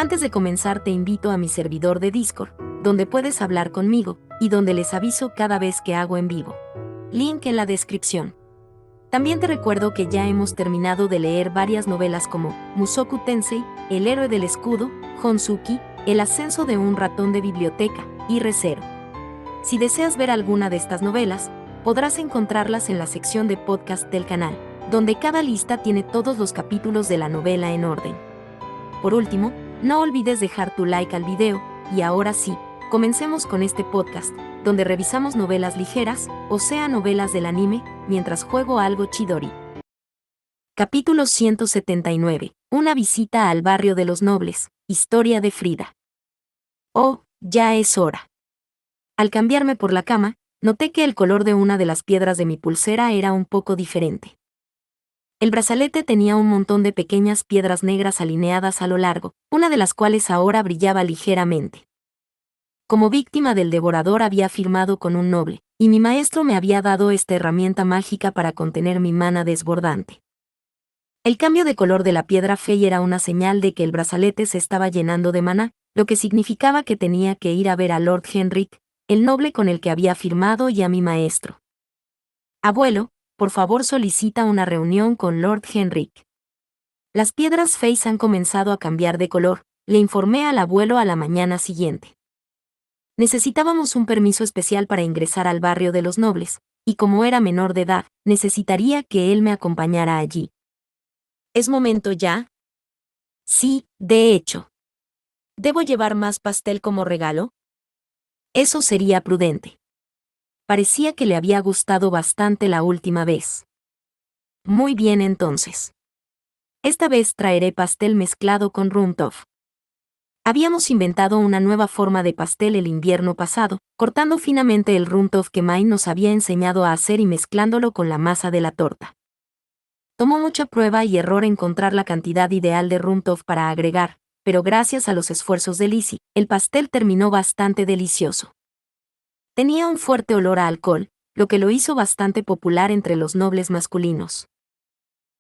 Antes de comenzar te invito a mi servidor de Discord, donde puedes hablar conmigo, y donde les aviso cada vez que hago en vivo. Link en la descripción. También te recuerdo que ya hemos terminado de leer varias novelas como Mushoku Tensei, El héroe del escudo, Honsuki, El ascenso de un ratón de biblioteca, y Re:Zero. Si deseas ver alguna de estas novelas, podrás encontrarlas en la sección de podcast del canal, donde cada lista tiene todos los capítulos de la novela en orden. Por último, no olvides dejar tu like al video, y ahora sí, comencemos con este podcast, donde revisamos novelas ligeras, o sea novelas del anime, mientras juego algo Chidori. Capítulo 179. Una visita al barrio de los nobles, historia de Frida. Oh, ya es hora. Al cambiarme por la cama, noté que el color de una de las piedras de mi pulsera era un poco diferente. El brazalete tenía un montón de pequeñas piedras negras alineadas a lo largo, una de las cuales ahora brillaba ligeramente. Como víctima del devorador había firmado con un noble, y mi maestro me había dado esta herramienta mágica para contener mi mana desbordante. El cambio de color de la piedra fey era una señal de que el brazalete se estaba llenando de maná, lo que significaba que tenía que ir a ver a Lord Henrik, el noble con el que había firmado, y a mi maestro. Abuelo, por favor solicita una reunión con Lord Henrik. Las piedras feys han comenzado a cambiar de color, le informé al abuelo a la mañana siguiente. Necesitábamos un permiso especial para ingresar al barrio de los nobles, y como era menor de edad, necesitaría que él me acompañara allí. ¿Es momento ya? Sí, de hecho. ¿Debo llevar más pastel como regalo? Eso sería prudente. Parecía que le había gustado bastante la última vez. Muy bien entonces. Esta vez traeré pastel mezclado con Rumtopf. Habíamos inventado una nueva forma de pastel el invierno pasado, cortando finamente el Rumtopf que Mai nos había enseñado a hacer y mezclándolo con la masa de la torta. Tomó mucha prueba y error encontrar la cantidad ideal de Rumtopf para agregar, pero gracias a los esfuerzos de Lizzie, el pastel terminó bastante delicioso. Tenía un fuerte olor a alcohol, lo que lo hizo bastante popular entre los nobles masculinos.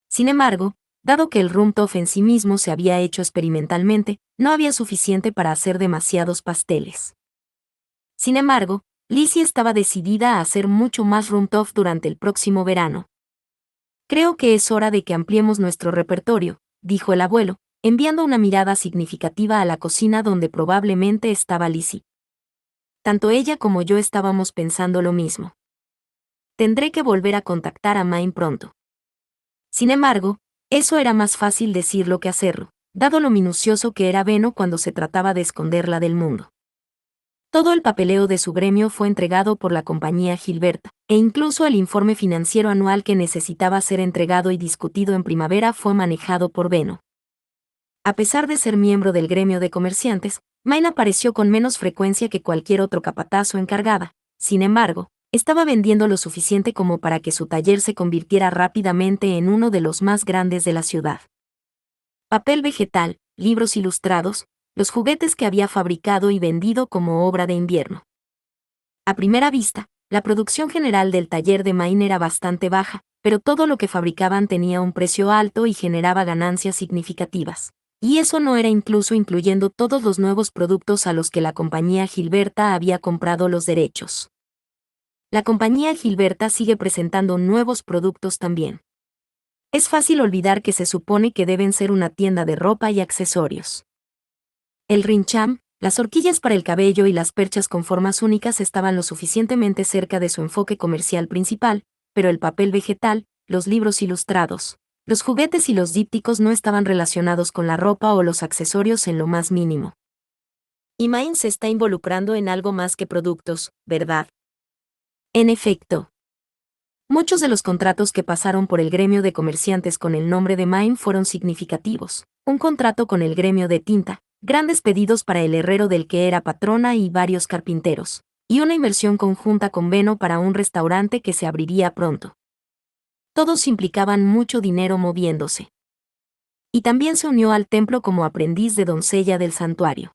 Sin embargo, dado que el Rumtopf en sí mismo se había hecho experimentalmente, no había suficiente para hacer demasiados pasteles. Sin embargo, Lizzie estaba decidida a hacer mucho más Rumtopf durante el próximo verano. Creo que es hora de que ampliemos nuestro repertorio, dijo el abuelo, enviando una mirada significativa a la cocina donde probablemente estaba Lizzie. Tanto ella como yo estábamos pensando lo mismo. Tendré que volver a contactar a Main pronto. Sin embargo, eso era más fácil decirlo que hacerlo, dado lo minucioso que era Beno cuando se trataba de esconderla del mundo. Todo el papeleo de su gremio fue entregado por la compañía Gilberta, e incluso el informe financiero anual que necesitaba ser entregado y discutido en primavera fue manejado por Beno. A pesar de ser miembro del gremio de comerciantes, Main apareció con menos frecuencia que cualquier otro capataz o encargada. Sin embargo, estaba vendiendo lo suficiente como para que su taller se convirtiera rápidamente en uno de los más grandes de la ciudad. Papel vegetal, libros ilustrados, los juguetes que había fabricado y vendido como obra de invierno. A primera vista, la producción general del taller de Main era bastante baja, pero todo lo que fabricaban tenía un precio alto y generaba ganancias significativas. Y eso no era incluso incluyendo todos los nuevos productos a los que la compañía Gilberta había comprado los derechos. La compañía Gilberta sigue presentando nuevos productos también. Es fácil olvidar que se supone que deben ser una tienda de ropa y accesorios. El rincham, las horquillas para el cabello y las perchas con formas únicas estaban lo suficientemente cerca de su enfoque comercial principal, pero el papel vegetal, los libros ilustrados, los juguetes y los dípticos no estaban relacionados con la ropa o los accesorios en lo más mínimo. Y Main se está involucrando en algo más que productos, ¿verdad? En efecto. Muchos de los contratos que pasaron por el gremio de comerciantes con el nombre de Main fueron significativos. Un contrato con el gremio de tinta, grandes pedidos para el herrero del que era patrona y varios carpinteros, y una inversión conjunta con Beno para un restaurante que se abriría pronto. Todos implicaban mucho dinero moviéndose. Y también se unió al templo como aprendiz de doncella del santuario.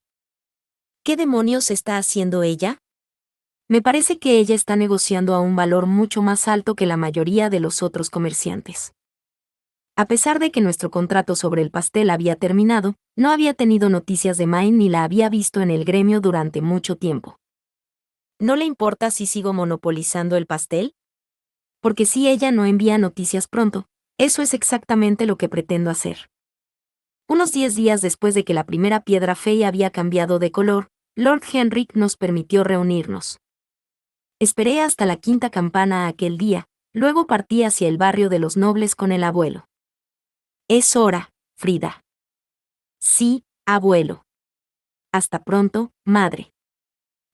¿Qué demonios está haciendo ella? Me parece que ella está negociando a un valor mucho más alto que la mayoría de los otros comerciantes. A pesar de que nuestro contrato sobre el pastel había terminado, no había tenido noticias de Maine ni la había visto en el gremio durante mucho tiempo. ¿No le importa si sigo monopolizando el pastel? Porque si ella no envía noticias pronto, eso es exactamente lo que pretendo hacer. Unos 10 días después de que la primera piedra fea había cambiado de color, Lord Henrik nos permitió reunirnos. Esperé hasta la quinta campana aquel día, luego partí hacia el barrio de los nobles con el abuelo. Es hora, Frida. Sí, abuelo. Hasta pronto, madre.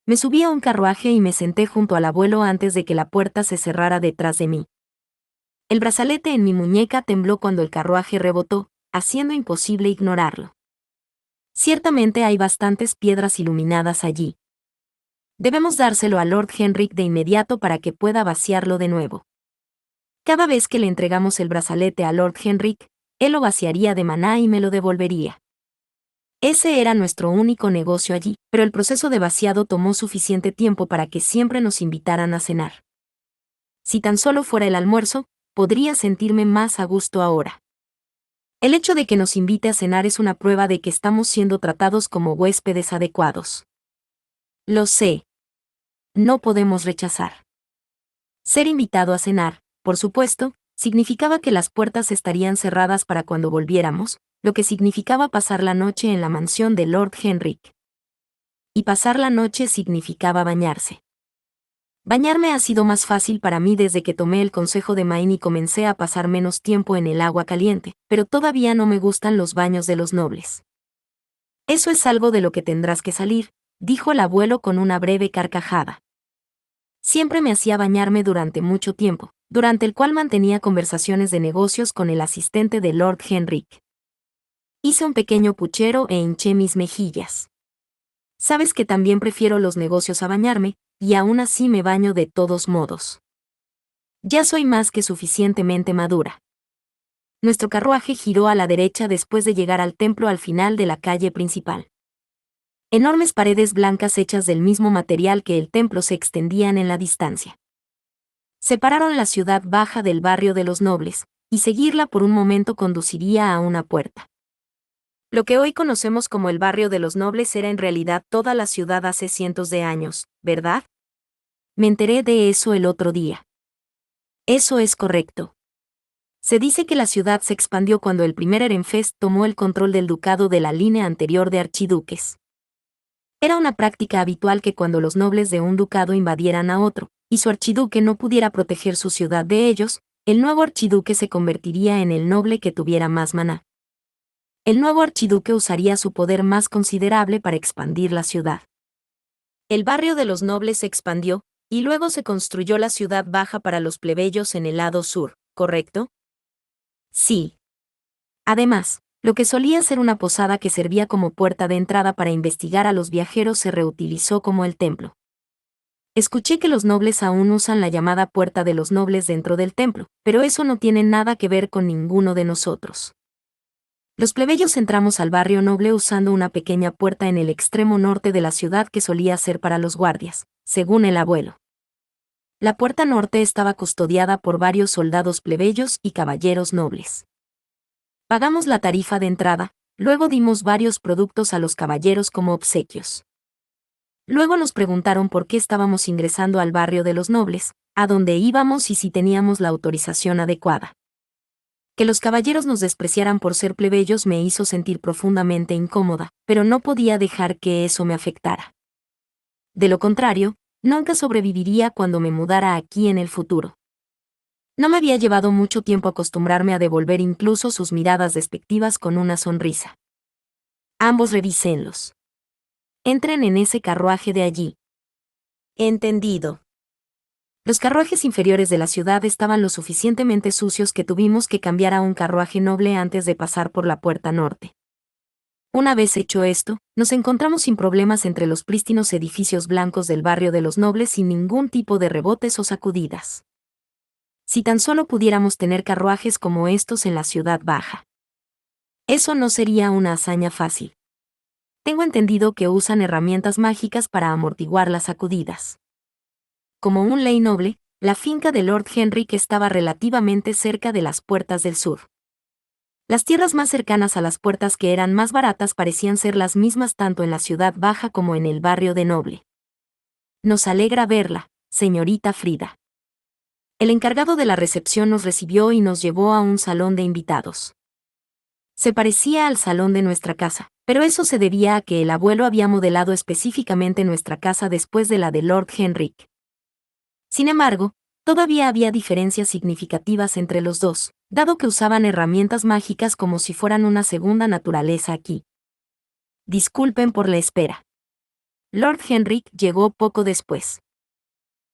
Me subí a un carruaje y me senté junto al abuelo antes de que la puerta se cerrara detrás de mí. El brazalete en mi muñeca tembló cuando el carruaje rebotó, haciendo imposible ignorarlo. Ciertamente hay bastantes piedras iluminadas allí. Debemos dárselo a Lord Henrik de inmediato para que pueda vaciarlo de nuevo. Cada vez que le entregamos el brazalete a Lord Henrik, él lo vaciaría de maná y me lo devolvería. Ese era nuestro único negocio allí, pero el proceso de vaciado tomó suficiente tiempo para que siempre nos invitaran a cenar. Si tan solo fuera el almuerzo, podría sentirme más a gusto ahora. El hecho de que nos invite a cenar es una prueba de que estamos siendo tratados como huéspedes adecuados. Lo sé. No podemos rechazar. Ser invitado a cenar, por supuesto, significaba que las puertas estarían cerradas para cuando volviéramos, lo que significaba pasar la noche en la mansión de Lord Henrik. Y pasar la noche significaba bañarse. Bañarme ha sido más fácil para mí desde que tomé el consejo de Maine y comencé a pasar menos tiempo en el agua caliente, pero todavía no me gustan los baños de los nobles. Eso es algo de lo que tendrás que salir, dijo el abuelo con una breve carcajada. Siempre me hacía bañarme durante mucho tiempo, durante el cual mantenía conversaciones de negocios con el asistente de Lord Henrik. Hice un pequeño puchero e hinché mis mejillas. Sabes que también prefiero los negocios a bañarme, y aún así me baño de todos modos. Ya soy más que suficientemente madura. Nuestro carruaje giró a la derecha después de llegar al templo al final de la calle principal. Enormes paredes blancas hechas del mismo material que el templo se extendían en la distancia. Separaron la ciudad baja del barrio de los nobles, y seguirla por un momento conduciría a una puerta. Lo que hoy conocemos como el barrio de los nobles era en realidad toda la ciudad hace cientos de años, ¿verdad? Me enteré de eso el otro día. Eso es correcto. Se dice que la ciudad se expandió cuando el primer Ehrenfest tomó el control del ducado de la línea anterior de archiduques. Era una práctica habitual que cuando los nobles de un ducado invadieran a otro, y su archiduque no pudiera proteger su ciudad de ellos, el nuevo archiduque se convertiría en el noble que tuviera más maná. El nuevo archiduque usaría su poder más considerable para expandir la ciudad. El barrio de los nobles se expandió, y luego se construyó la ciudad baja para los plebeyos en el lado sur, ¿correcto? Sí. Además, lo que solía ser una posada que servía como puerta de entrada para investigar a los viajeros se reutilizó como el templo. Escuché que los nobles aún usan la llamada puerta de los nobles dentro del templo, pero eso no tiene nada que ver con ninguno de nosotros. Los plebeyos entramos al barrio noble usando una pequeña puerta en el extremo norte de la ciudad que solía ser para los guardias, según el abuelo. La puerta norte estaba custodiada por varios soldados plebeyos y caballeros nobles. Pagamos la tarifa de entrada, luego dimos varios productos a los caballeros como obsequios. Luego nos preguntaron por qué estábamos ingresando al barrio de los nobles, a dónde íbamos y si teníamos la autorización adecuada. Que los caballeros nos despreciaran por ser plebeyos me hizo sentir profundamente incómoda, pero no podía dejar que eso me afectara. De lo contrario, nunca sobreviviría cuando me mudara aquí en el futuro. No me había llevado mucho tiempo acostumbrarme a devolver incluso sus miradas despectivas con una sonrisa. Ambos revísenlos. Entren en ese carruaje de allí. Entendido. Los carruajes inferiores de la ciudad estaban lo suficientemente sucios que tuvimos que cambiar a un carruaje noble antes de pasar por la puerta norte. Una vez hecho esto, nos encontramos sin problemas entre los prístinos edificios blancos del barrio de los nobles sin ningún tipo de rebotes o sacudidas. Si tan solo pudiéramos tener carruajes como estos en la ciudad baja. Eso no sería una hazaña fácil. Tengo entendido que usan herramientas mágicas para amortiguar las sacudidas. Como un ley noble, la finca de Lord Henrik estaba relativamente cerca de las puertas del sur. Las tierras más cercanas a las puertas, que eran más baratas, parecían ser las mismas tanto en la ciudad baja como en el barrio de Noble. Nos alegra verla, señorita Frida. El encargado de la recepción nos recibió y nos llevó a un salón de invitados. Se parecía al salón de nuestra casa, pero eso se debía a que el abuelo había modelado específicamente nuestra casa después de la de Lord Henrik. Sin embargo, todavía había diferencias significativas entre los dos, dado que usaban herramientas mágicas como si fueran una segunda naturaleza aquí. Disculpen por la espera. Lord Henrik llegó poco después.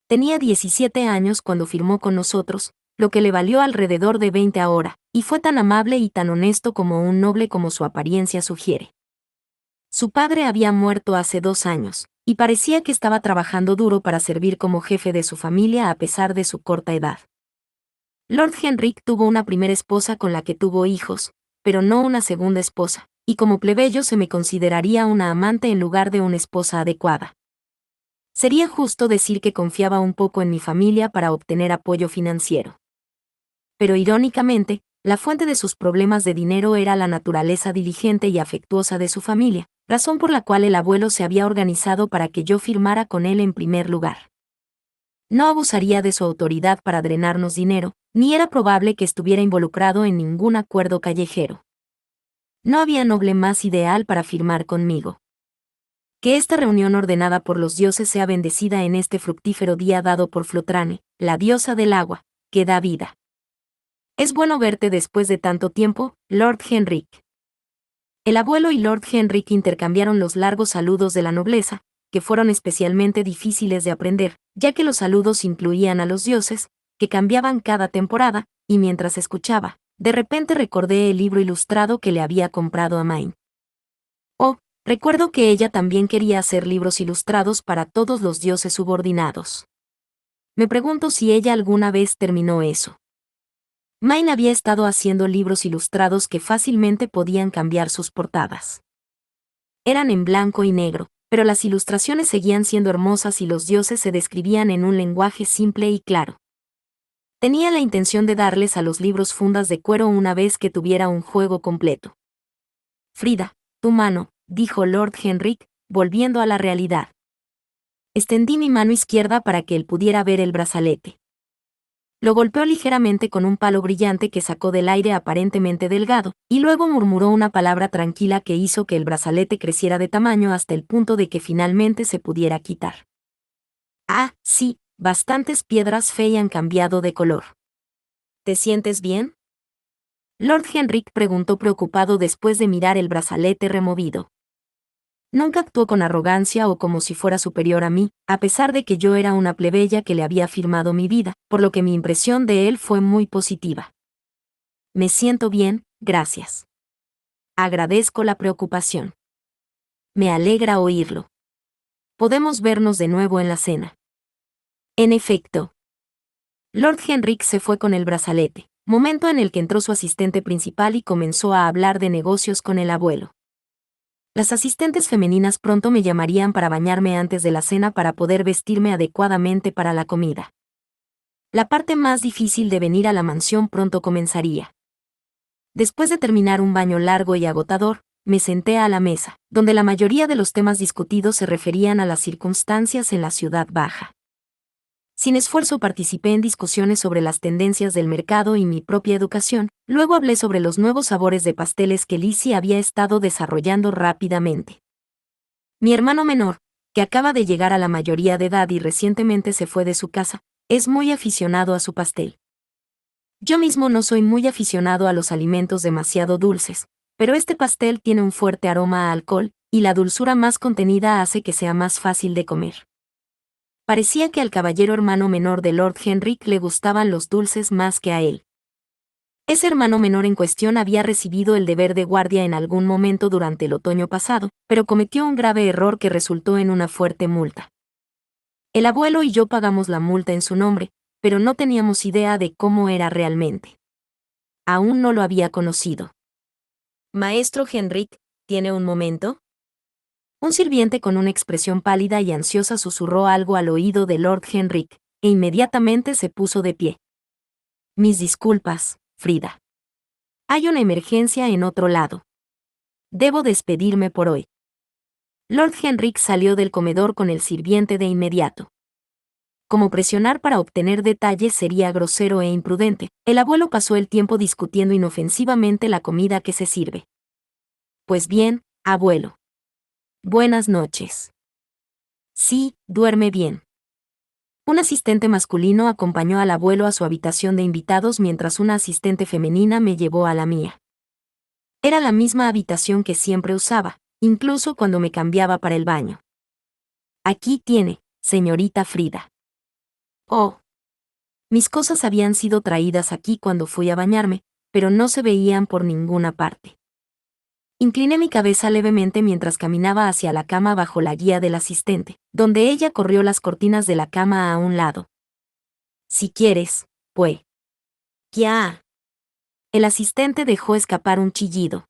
Tenía 17 años cuando firmó con nosotros, lo que le valió alrededor de 20 ahora, y fue tan amable y tan honesto como un noble como su apariencia sugiere. Su padre había muerto hace 2 años, y parecía que estaba trabajando duro para servir como jefe de su familia a pesar de su corta edad. Lord Henrik tuvo una primera esposa con la que tuvo hijos, pero no una segunda esposa, y como plebeyo se me consideraría una amante en lugar de una esposa adecuada. Sería justo decir que confiaba un poco en mi familia para obtener apoyo financiero. Pero irónicamente, la fuente de sus problemas de dinero era la naturaleza diligente y afectuosa de su familia, razón por la cual el abuelo se había organizado para que yo firmara con él en primer lugar. No abusaría de su autoridad para drenarnos dinero, ni era probable que estuviera involucrado en ningún acuerdo callejero. No había noble más ideal para firmar conmigo. Que esta reunión ordenada por los dioses sea bendecida en este fructífero día dado por Flotrane, la diosa del agua, que da vida. Es bueno verte después de tanto tiempo, Lord Henrik. El abuelo y Lord Henrik intercambiaron los largos saludos de la nobleza, que fueron especialmente difíciles de aprender, ya que los saludos incluían a los dioses, que cambiaban cada temporada, y mientras escuchaba, de repente recordé el libro ilustrado que le había comprado a Main. Oh, recuerdo que ella también quería hacer libros ilustrados para todos los dioses subordinados. Me pregunto si ella alguna vez terminó eso. Main había estado haciendo libros ilustrados que fácilmente podían cambiar sus portadas. Eran en blanco y negro, pero las ilustraciones seguían siendo hermosas y los dioses se describían en un lenguaje simple y claro. Tenía la intención de darles a los libros fundas de cuero una vez que tuviera un juego completo. Frida, tu mano, dijo Lord Henrik, volviendo a la realidad. Extendí mi mano izquierda para que él pudiera ver el brazalete. Lo golpeó ligeramente con un palo brillante que sacó del aire aparentemente delgado, y luego murmuró una palabra tranquila que hizo que el brazalete creciera de tamaño hasta el punto de que finalmente se pudiera quitar. Ah, sí, bastantes piedras fe han cambiado de color. ¿Te sientes bien? Lord Henrik preguntó preocupado después de mirar el brazalete removido. Nunca actuó con arrogancia o como si fuera superior a mí, a pesar de que yo era una plebeya que le había firmado mi vida, por lo que mi impresión de él fue muy positiva. Me siento bien, gracias. Agradezco la preocupación. Me alegra oírlo. Podemos vernos de nuevo en la cena. En efecto. Lord Henrik se fue con el brazalete, momento en el que entró su asistente principal y comenzó a hablar de negocios con el abuelo. Las asistentes femeninas pronto me llamarían para bañarme antes de la cena para poder vestirme adecuadamente para la comida. La parte más difícil de venir a la mansión pronto comenzaría. Después de terminar un baño largo y agotador, me senté a la mesa, donde la mayoría de los temas discutidos se referían a las circunstancias en la ciudad baja. Sin esfuerzo participé en discusiones sobre las tendencias del mercado y mi propia educación, luego hablé sobre los nuevos sabores de pasteles que Lizzie había estado desarrollando rápidamente. Mi hermano menor, que acaba de llegar a la mayoría de edad y recientemente se fue de su casa, es muy aficionado a su pastel. Yo mismo no soy muy aficionado a los alimentos demasiado dulces, pero este pastel tiene un fuerte aroma a alcohol, y la dulzura más contenida hace que sea más fácil de comer. Parecía que al caballero hermano menor de Lord Henrik le gustaban los dulces más que a él. Ese hermano menor en cuestión había recibido el deber de guardia en algún momento durante el otoño pasado, pero cometió un grave error que resultó en una fuerte multa. El abuelo y yo pagamos la multa en su nombre, pero no teníamos idea de cómo era realmente. Aún no lo había conocido. Maestro Henrik, ¿tiene un momento? Un sirviente con una expresión pálida y ansiosa susurró algo al oído de Lord Henrik, e inmediatamente se puso de pie. Mis disculpas, Frida. Hay una emergencia en otro lado. Debo despedirme por hoy. Lord Henrik salió del comedor con el sirviente de inmediato. Como presionar para obtener detalles sería grosero e imprudente, el abuelo pasó el tiempo discutiendo inofensivamente la comida que se sirve. Pues bien, abuelo. Buenas noches. Sí, duerme bien. Un asistente masculino acompañó al abuelo a su habitación de invitados mientras una asistente femenina me llevó a la mía. Era la misma habitación que siempre usaba, incluso cuando me cambiaba para el baño. Aquí tiene, señorita Frida. Oh. Mis cosas habían sido traídas aquí cuando fui a bañarme, pero no se veían por ninguna parte. Incliné mi cabeza levemente mientras caminaba hacia la cama bajo la guía del asistente, donde ella corrió las cortinas de la cama a un lado. Si quieres, pues. Ya. El asistente dejó escapar un chillido.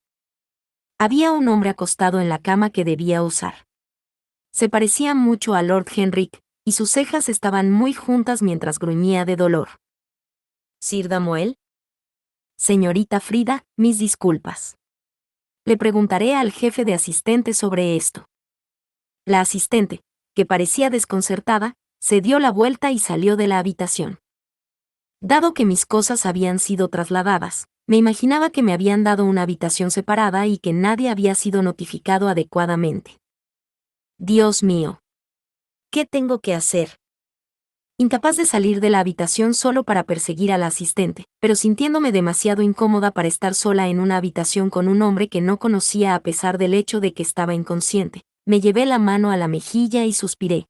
Había un hombre acostado en la cama que debía usar. Se parecía mucho a Lord Henrik, y sus cejas estaban muy juntas mientras gruñía de dolor. ¿Sir Damuel? Señorita Frida, mis disculpas. Le preguntaré al jefe de asistentes sobre esto. La asistente, que parecía desconcertada, se dio la vuelta y salió de la habitación. Dado que mis cosas habían sido trasladadas, me imaginaba que me habían dado una habitación separada y que nadie había sido notificado adecuadamente. Dios mío. ¿Qué tengo que hacer? Incapaz de salir de la habitación solo para perseguir a la asistente, pero sintiéndome demasiado incómoda para estar sola en una habitación con un hombre que no conocía a pesar del hecho de que estaba inconsciente, me llevé la mano a la mejilla y suspiré.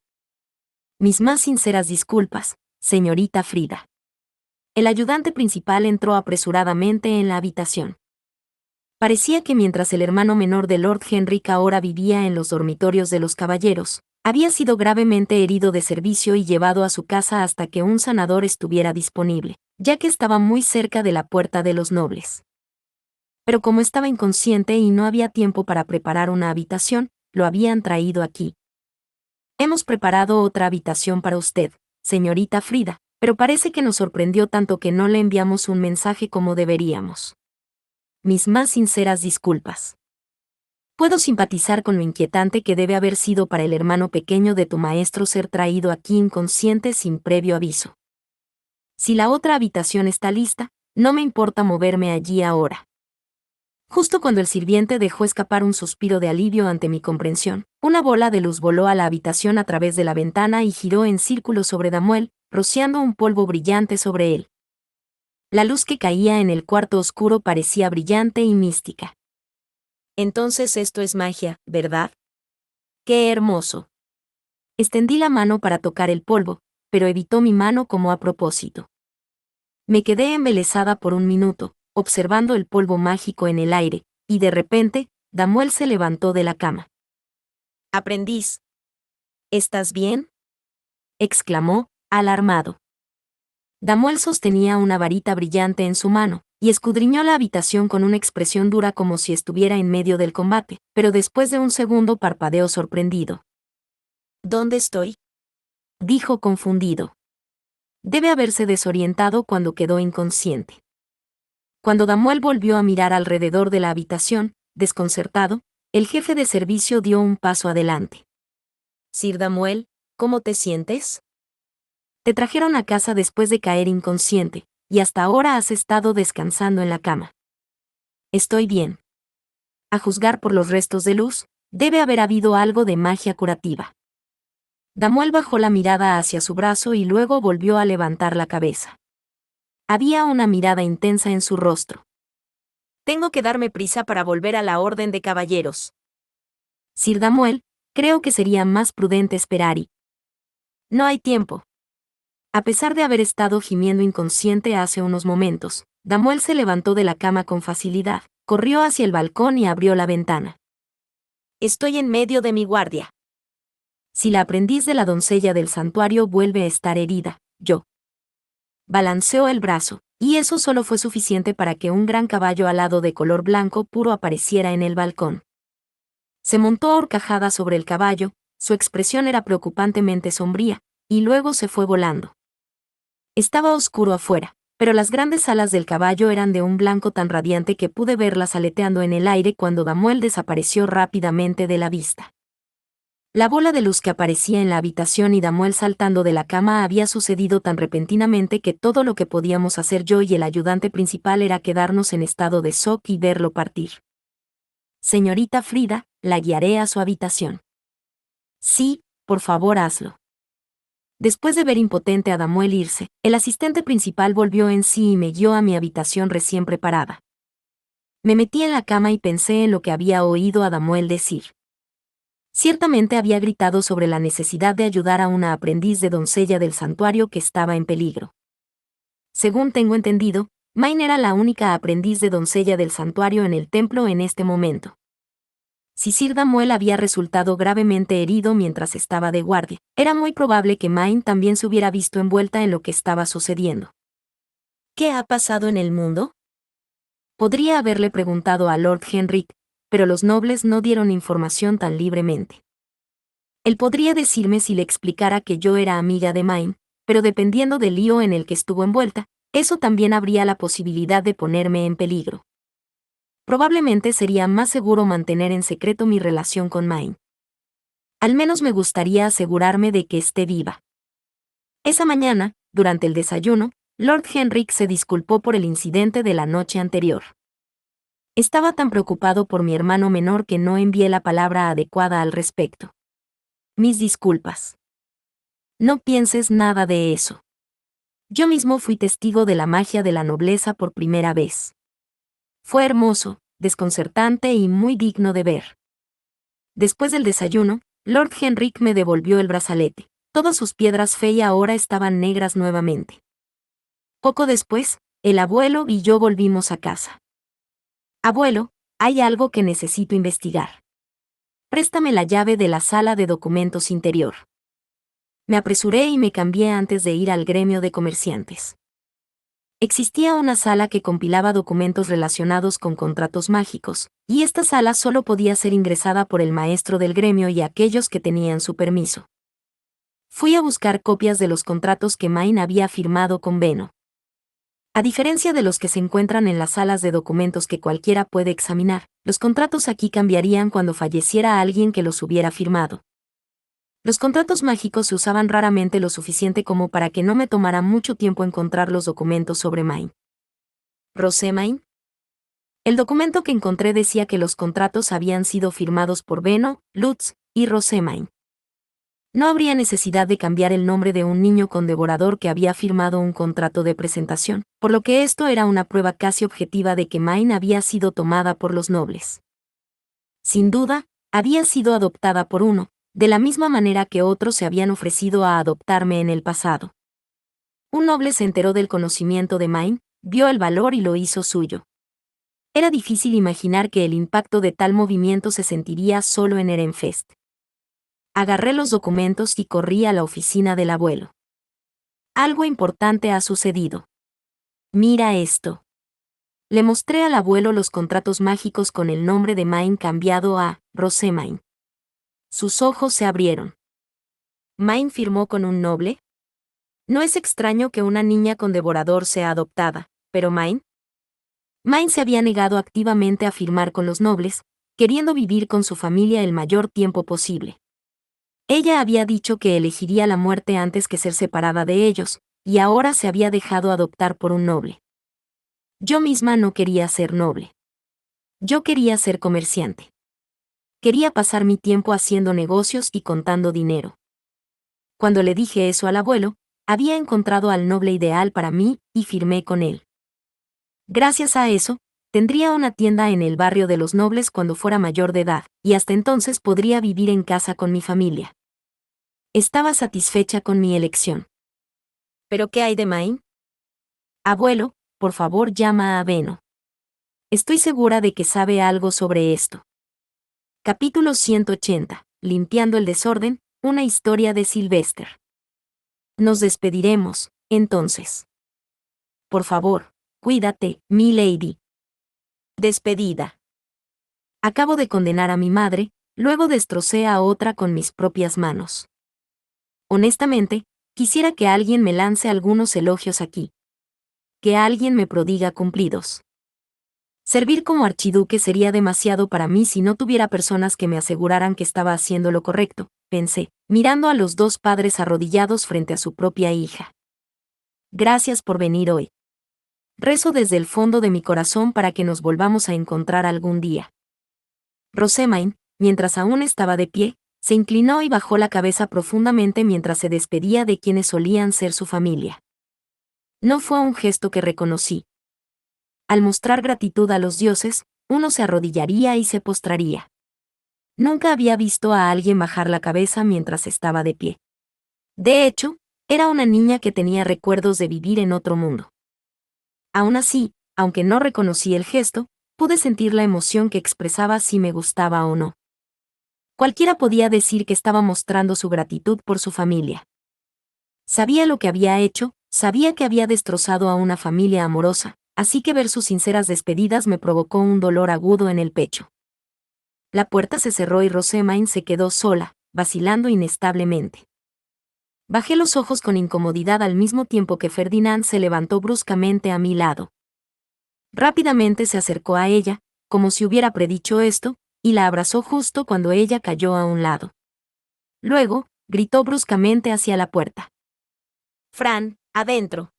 Mis más sinceras disculpas, señorita Frida. El ayudante principal entró apresuradamente en la habitación. Parecía que mientras el hermano menor de Lord Henrik ahora vivía en los dormitorios de los caballeros, había sido gravemente herido de servicio y llevado a su casa hasta que un sanador estuviera disponible, ya que estaba muy cerca de la puerta de los nobles. Pero como estaba inconsciente y no había tiempo para preparar una habitación, lo habían traído aquí. Hemos preparado otra habitación para usted, señorita Frida, pero parece que nos sorprendió tanto que no le enviamos un mensaje como deberíamos. Mis más sinceras disculpas. Puedo simpatizar con lo inquietante que debe haber sido para el hermano pequeño de tu maestro ser traído aquí inconsciente sin previo aviso. Si la otra habitación está lista, no me importa moverme allí ahora. Justo cuando el sirviente dejó escapar un suspiro de alivio ante mi comprensión, una bola de luz voló a la habitación a través de la ventana y giró en círculo sobre Damuel, rociando un polvo brillante sobre él. La luz que caía en el cuarto oscuro parecía brillante y mística. Entonces esto es magia, ¿verdad? ¡Qué hermoso! Extendí la mano para tocar el polvo, pero evitó mi mano como a propósito. Me quedé embelesada por un minuto, observando el polvo mágico en el aire, y de repente, Damuel se levantó de la cama. Aprendiz. ¿Estás bien? Exclamó, alarmado. Damuel sostenía una varita brillante en su mano, y escudriñó la habitación con una expresión dura como si estuviera en medio del combate, pero después de un segundo parpadeó sorprendido. ¿Dónde estoy? Dijo confundido. Debe haberse desorientado cuando quedó inconsciente. Cuando Damuel volvió a mirar alrededor de la habitación, desconcertado, el jefe de servicio dio un paso adelante. Sir Damuel, ¿cómo te sientes? Te trajeron a casa después de caer inconsciente, y hasta ahora has estado descansando en la cama. Estoy bien. A juzgar por los restos de luz, debe haber habido algo de magia curativa. Damuel bajó la mirada hacia su brazo y luego volvió a levantar la cabeza. Había una mirada intensa en su rostro. Tengo que darme prisa para volver a la Orden de Caballeros. Sir Damuel, creo que sería más prudente esperar y... No hay tiempo. A pesar de haber estado gimiendo inconsciente hace unos momentos, Damuel se levantó de la cama con facilidad, corrió hacia el balcón y abrió la ventana. Estoy en medio de mi guardia. Si la aprendiz de la doncella del santuario vuelve a estar herida, yo. Balanceó el brazo, y eso solo fue suficiente para que un gran caballo alado de color blanco puro apareciera en el balcón. Se montó a horcajada sobre el caballo, su expresión era preocupantemente sombría, y luego se fue volando. Estaba oscuro afuera, pero las grandes alas del caballo eran de un blanco tan radiante que pude verlas aleteando en el aire cuando Damuel desapareció rápidamente de la vista. La bola de luz que aparecía en la habitación y Damuel saltando de la cama había sucedido tan repentinamente que todo lo que podíamos hacer yo y el ayudante principal era quedarnos en estado de shock y verlo partir. Señorita Frida, la guiaré a su habitación. Sí, por favor hazlo. Después de ver impotente a Damuel irse, el asistente principal volvió en sí y me guió a mi habitación recién preparada. Me metí en la cama y pensé en lo que había oído a Damuel decir. Ciertamente había gritado sobre la necesidad de ayudar a una aprendiz de doncella del santuario que estaba en peligro. Según tengo entendido, Main era la única aprendiz de doncella del santuario en el templo en este momento. Si Sir Damuel había resultado gravemente herido mientras estaba de guardia, era muy probable que Main también se hubiera visto envuelta en lo que estaba sucediendo. ¿Qué ha pasado en el mundo? Podría haberle preguntado a Lord Henrik, pero los nobles no dieron información tan libremente. Él podría decirme si le explicara que yo era amiga de Main, pero dependiendo del lío en el que estuvo envuelta, eso también habría la posibilidad de ponerme en peligro. Probablemente sería más seguro mantener en secreto mi relación con Main. Al menos me gustaría asegurarme de que esté viva. Esa mañana, durante el desayuno, Lord Henrik se disculpó por el incidente de la noche anterior. Estaba tan preocupado por mi hermano menor que no envié la palabra adecuada al respecto. Mis disculpas. No pienses nada de eso. Yo mismo fui testigo de la magia de la nobleza por primera vez. Fue hermoso, desconcertante y muy digno de ver. Después del desayuno, Lord Henrik me devolvió el brazalete. Todas sus piedras Fey ahora estaban negras nuevamente. Poco después, el abuelo y yo volvimos a casa. Abuelo, hay algo que necesito investigar. Préstame la llave de la sala de documentos interior. Me apresuré y me cambié antes de ir al gremio de comerciantes. Existía una sala que compilaba documentos relacionados con contratos mágicos, y esta sala solo podía ser ingresada por el maestro del gremio y aquellos que tenían su permiso. Fui a buscar copias de los contratos que Main había firmado con Beno. A diferencia de los que se encuentran en las salas de documentos que cualquiera puede examinar, los contratos aquí cambiarían cuando falleciera alguien que los hubiera firmado. Los contratos mágicos se usaban raramente lo suficiente como para que no me tomara mucho tiempo encontrar los documentos sobre Main. ¿Rosemain? El documento que encontré decía que los contratos habían sido firmados por Beno, Lutz y Rosemain. No habría necesidad de cambiar el nombre de un niño con devorador que había firmado un contrato de presentación, por lo que esto era una prueba casi objetiva de que Main había sido tomada por los nobles. Sin duda, había sido adoptada por uno, de la misma manera que otros se habían ofrecido a adoptarme en el pasado. Un noble se enteró del conocimiento de Main, vio el valor y lo hizo suyo. Era difícil imaginar que el impacto de tal movimiento se sentiría solo en Erenfest. Agarré los documentos y corrí a la oficina del abuelo. Algo importante ha sucedido. Mira esto. Le mostré al abuelo los contratos mágicos con el nombre de Main cambiado a Rosemain. Sus ojos se abrieron. ¿Main firmó con un noble? No es extraño que una niña con devorador sea adoptada, pero Main. Main se había negado activamente a firmar con los nobles, queriendo vivir con su familia el mayor tiempo posible. Ella había dicho que elegiría la muerte antes que ser separada de ellos, y ahora se había dejado adoptar por un noble. Yo misma no quería ser noble. Yo quería ser comerciante. Quería pasar mi tiempo haciendo negocios y contando dinero. Cuando le dije eso al abuelo, había encontrado al noble ideal para mí y firmé con él. Gracias a eso, tendría una tienda en el barrio de los nobles cuando fuera mayor de edad, y hasta entonces podría vivir en casa con mi familia. Estaba satisfecha con mi elección. ¿Pero qué hay de Main? Abuelo, por favor llama a Beno. Estoy segura de que sabe algo sobre esto. Capítulo 180. Limpiando el desorden, una historia de Sylvester. Nos despediremos, entonces. Por favor, cuídate, mi lady. Despedida. Acabo de condenar a mi madre, luego destrocé a otra con mis propias manos. Honestamente, quisiera que alguien me lance algunos elogios aquí. que alguien me prodiga cumplidos. Servir como archiduque sería demasiado para mí si no tuviera personas que me aseguraran que estaba haciendo lo correcto, pensé, mirando a los dos padres arrodillados frente a su propia hija. Gracias por venir hoy. Rezo desde el fondo de mi corazón para que nos volvamos a encontrar algún día. Rosamund, mientras aún estaba de pie, se inclinó y bajó la cabeza profundamente mientras se despedía de quienes solían ser su familia. No fue un gesto que reconocí. Al mostrar gratitud a los dioses, uno se arrodillaría y se postraría. Nunca había visto a alguien bajar la cabeza mientras estaba de pie. De hecho, era una niña que tenía recuerdos de vivir en otro mundo. Aún así, aunque no reconocí el gesto, pude sentir la emoción que expresaba si me gustaba o no. Cualquiera podía decir que estaba mostrando su gratitud por su familia. Sabía lo que había hecho, sabía que había destrozado a una familia amorosa, así que ver sus sinceras despedidas me provocó un dolor agudo en el pecho. La puerta se cerró y Rosamund se quedó sola, vacilando inestablemente. Bajé los ojos con incomodidad al mismo tiempo que Ferdinand se levantó bruscamente a mi lado. Rápidamente se acercó a ella, como si hubiera predicho esto, y la abrazó justo cuando ella cayó a un lado. Luego, gritó bruscamente hacia la puerta. «Fran, adentro».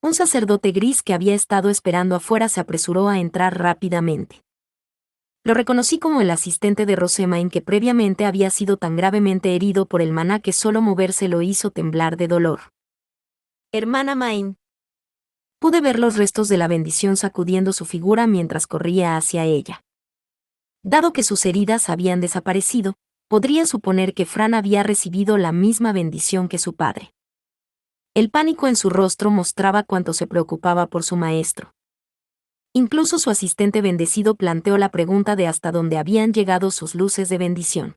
Un sacerdote gris que había estado esperando afuera se apresuró a entrar rápidamente. Lo reconocí como el asistente de Rosamund que previamente había sido tan gravemente herido por el maná que solo moverse lo hizo temblar de dolor. «Hermana Main». Pude ver los restos de la bendición sacudiendo su figura mientras corría hacia ella. Dado que sus heridas habían desaparecido, podría suponer que Fran había recibido la misma bendición que su padre. El pánico en su rostro mostraba cuánto se preocupaba por su maestro. Incluso su asistente bendecido planteó la pregunta de hasta dónde habían llegado sus luces de bendición.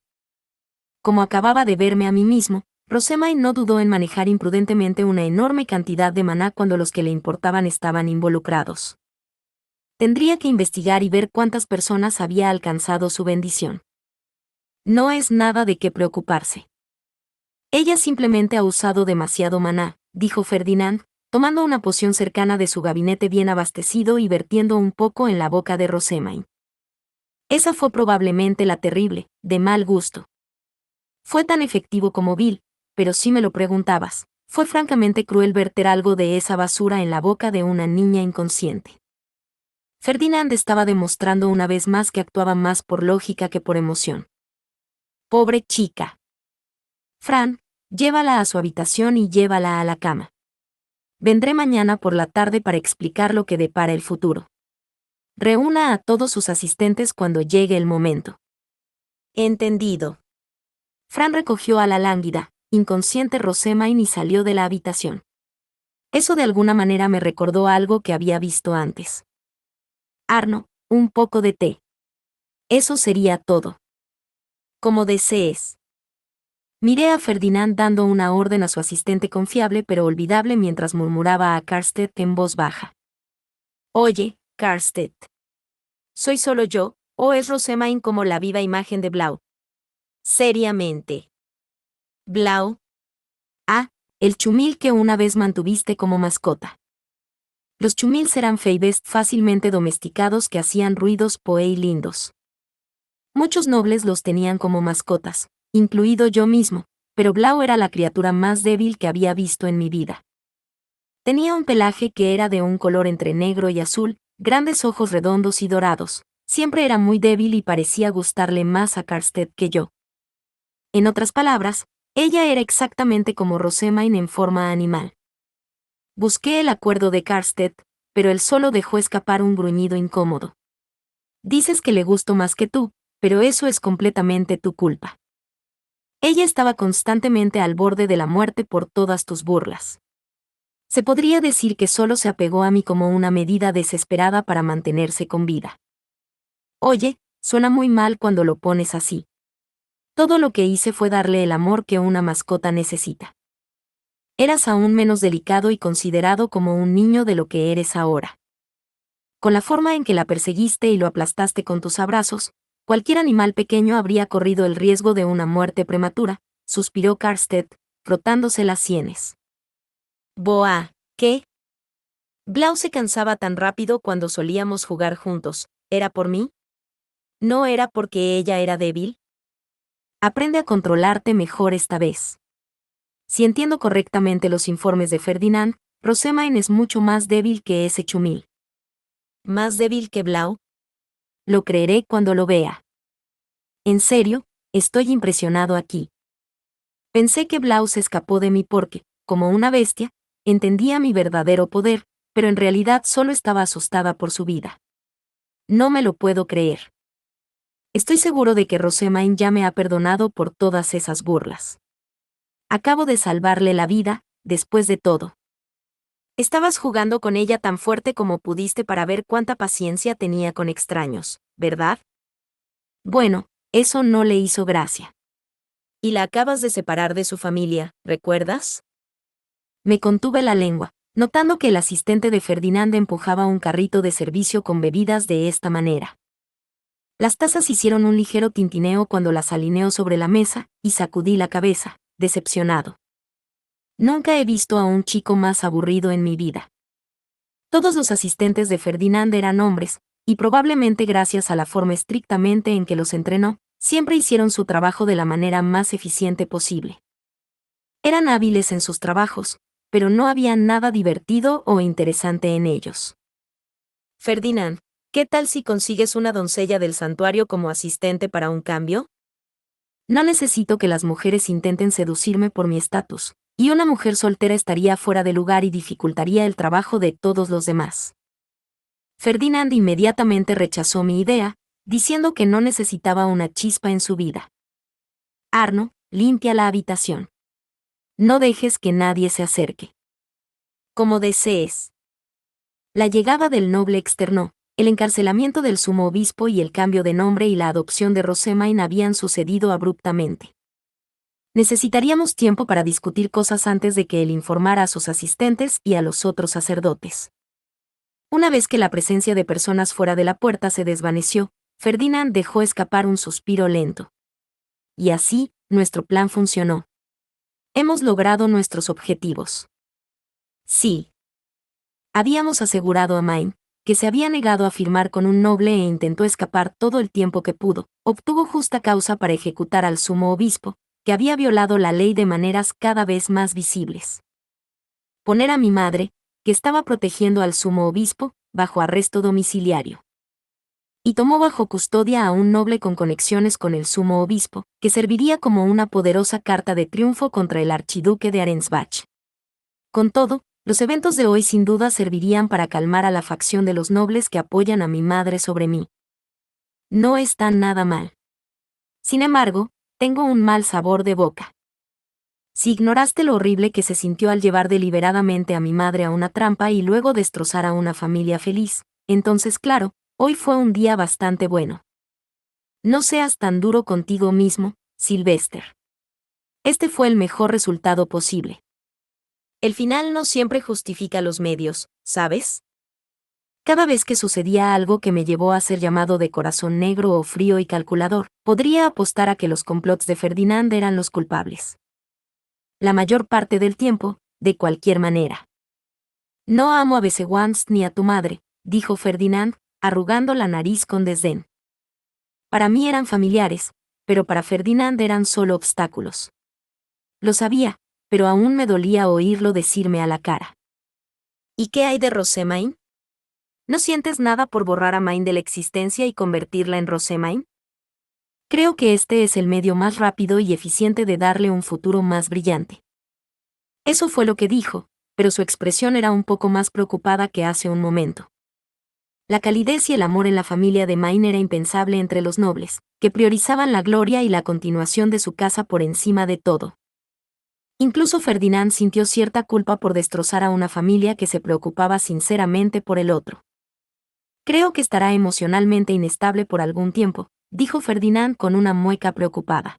Como acababa de verme a mí mismo, Rosamund no dudó en manejar imprudentemente una enorme cantidad de maná cuando los que le importaban estaban involucrados. Tendría que investigar y ver cuántas personas había alcanzado su bendición. No es nada de qué preocuparse. Ella simplemente ha usado demasiado maná, dijo Ferdinand, tomando una poción cercana de su gabinete bien abastecido y vertiendo un poco en la boca de Rosamund. Esa fue probablemente la terrible, de mal gusto. Fue tan efectivo como vil, pero si me lo preguntabas, fue francamente cruel verter algo de esa basura en la boca de una niña inconsciente. Ferdinand estaba demostrando una vez más que actuaba más por lógica que por emoción. Pobre chica. Fran, llévala a su habitación y llévala a la cama. Vendré mañana por la tarde para explicar lo que depara el futuro. Reúna a todos sus asistentes cuando llegue el momento. Entendido. Fran recogió a la lánguida, inconsciente Rosamund y salió de la habitación. Eso de alguna manera me recordó algo que había visto antes. Arno, un poco de té. Eso sería todo. Como desees. Miré a Ferdinand dando una orden a su asistente confiable pero olvidable mientras murmuraba a Karstedt en voz baja. Oye, Karstedt. ¿Soy solo yo, o es Rosamund como la viva imagen de Blau? Seriamente. Blau. Ah, el chumil que una vez mantuviste como mascota. Los chumils eran feibest fácilmente domesticados que hacían ruidos poey lindos. Muchos nobles los tenían como mascotas, incluido yo mismo, pero Blau era la criatura más débil que había visto en mi vida. Tenía un pelaje que era de un color entre negro y azul, grandes ojos redondos y dorados, siempre era muy débil y parecía gustarle más a Karstedt que yo. En otras palabras, ella era exactamente como Rosamund en forma animal. Busqué el acuerdo de Karstedt, pero él solo dejó escapar un gruñido incómodo. Dices que le gusto más que tú, pero eso es completamente tu culpa. Ella estaba constantemente al borde de la muerte por todas tus burlas. Se podría decir que solo se apegó a mí como una medida desesperada para mantenerse con vida. Oye, suena muy mal cuando lo pones así. Todo lo que hice fue darle el amor que una mascota necesita. Eras aún menos delicado y considerado como un niño de lo que eres ahora. Con la forma en que la perseguiste y lo aplastaste con tus abrazos, cualquier animal pequeño habría corrido el riesgo de una muerte prematura, suspiró Karstedt, frotándose las sienes. Boa, ¿qué? Blau se cansaba tan rápido cuando solíamos jugar juntos. ¿Era por mí? ¿No era porque ella era débil? Aprende a controlarte mejor esta vez. Si entiendo correctamente los informes de Ferdinand, Rosemain es mucho más débil que ese chumil. ¿Más débil que Blau? Lo creeré cuando lo vea. En serio, estoy impresionado aquí. Pensé que Blau se escapó de mí porque, como una bestia, entendía mi verdadero poder, pero en realidad solo estaba asustada por su vida. No me lo puedo creer. Estoy seguro de que Rosemain ya me ha perdonado por todas esas burlas. Acabo de salvarle la vida, después de todo. Estabas jugando con ella tan fuerte como pudiste para ver cuánta paciencia tenía con extraños, ¿verdad? Bueno, eso no le hizo gracia. Y la acabas de separar de su familia, ¿recuerdas? Me contuve la lengua, notando que el asistente de Ferdinand empujaba un carrito de servicio con bebidas de esta manera. Las tazas hicieron un ligero tintineo cuando las alineó sobre la mesa, y sacudí la cabeza, decepcionado. Nunca he visto a un chico más aburrido en mi vida. Todos los asistentes de Ferdinand eran hombres, y probablemente gracias a la forma estrictamente en que los entrenó, siempre hicieron su trabajo de la manera más eficiente posible. Eran hábiles en sus trabajos, pero no había nada divertido o interesante en ellos. Ferdinand, ¿qué tal si consigues una doncella del santuario como asistente para un cambio? No necesito que las mujeres intenten seducirme por mi estatus, y una mujer soltera estaría fuera de lugar y dificultaría el trabajo de todos los demás. Ferdinand inmediatamente rechazó mi idea, diciendo que no necesitaba una chispa en su vida. Arno, limpia la habitación. No dejes que nadie se acerque. Como desees. La llegada del noble externó, el encarcelamiento del sumo obispo y el cambio de nombre y la adopción de Rosemain habían sucedido abruptamente. Necesitaríamos tiempo para discutir cosas antes de que él informara a sus asistentes y a los otros sacerdotes. Una vez que la presencia de personas fuera de la puerta se desvaneció, Ferdinand dejó escapar un suspiro lento. Y así, nuestro plan funcionó. Hemos logrado nuestros objetivos. Sí. Habíamos asegurado a Main, que se había negado a firmar con un noble e intentó escapar todo el tiempo que pudo, obtuvo justa causa para ejecutar al sumo obispo, que había violado la ley de maneras cada vez más visibles. Poner a mi madre, que estaba protegiendo al sumo obispo, bajo arresto domiciliario. Y tomó bajo custodia a un noble con conexiones con el sumo obispo, que serviría como una poderosa carta de triunfo contra el archiduque de Arensbach. Con todo, los eventos de hoy sin duda servirían para calmar a la facción de los nobles que apoyan a mi madre sobre mí. No está nada mal. Sin embargo, tengo un mal sabor de boca. Si ignoraste lo horrible que se sintió al llevar deliberadamente a mi madre a una trampa y luego destrozar a una familia feliz, entonces claro, hoy fue un día bastante bueno. No seas tan duro contigo mismo, Sylvester. Este fue el mejor resultado posible. El final no siempre justifica los medios, ¿sabes? Cada vez que sucedía algo que me llevó a ser llamado de corazón negro o frío y calculador, podría apostar a que los complots de Ferdinand eran los culpables. La mayor parte del tiempo, de cualquier manera. No amo a Besewans ni a tu madre, dijo Ferdinand, arrugando la nariz con desdén. Para mí eran familiares, pero para Ferdinand eran solo obstáculos. Lo sabía, pero aún me dolía oírlo decirme a la cara. ¿Y qué hay de Rosemain? ¿No sientes nada por borrar a Main de la existencia y convertirla en Rosemain? Creo que este es el medio más rápido y eficiente de darle un futuro más brillante. Eso fue lo que dijo, pero su expresión era un poco más preocupada que hace un momento. La calidez y el amor en la familia de Main era impensable entre los nobles, que priorizaban la gloria y la continuación de su casa por encima de todo. Incluso Ferdinand sintió cierta culpa por destrozar a una familia que se preocupaba sinceramente por el otro. Creo que estará emocionalmente inestable por algún tiempo, dijo Ferdinand con una mueca preocupada.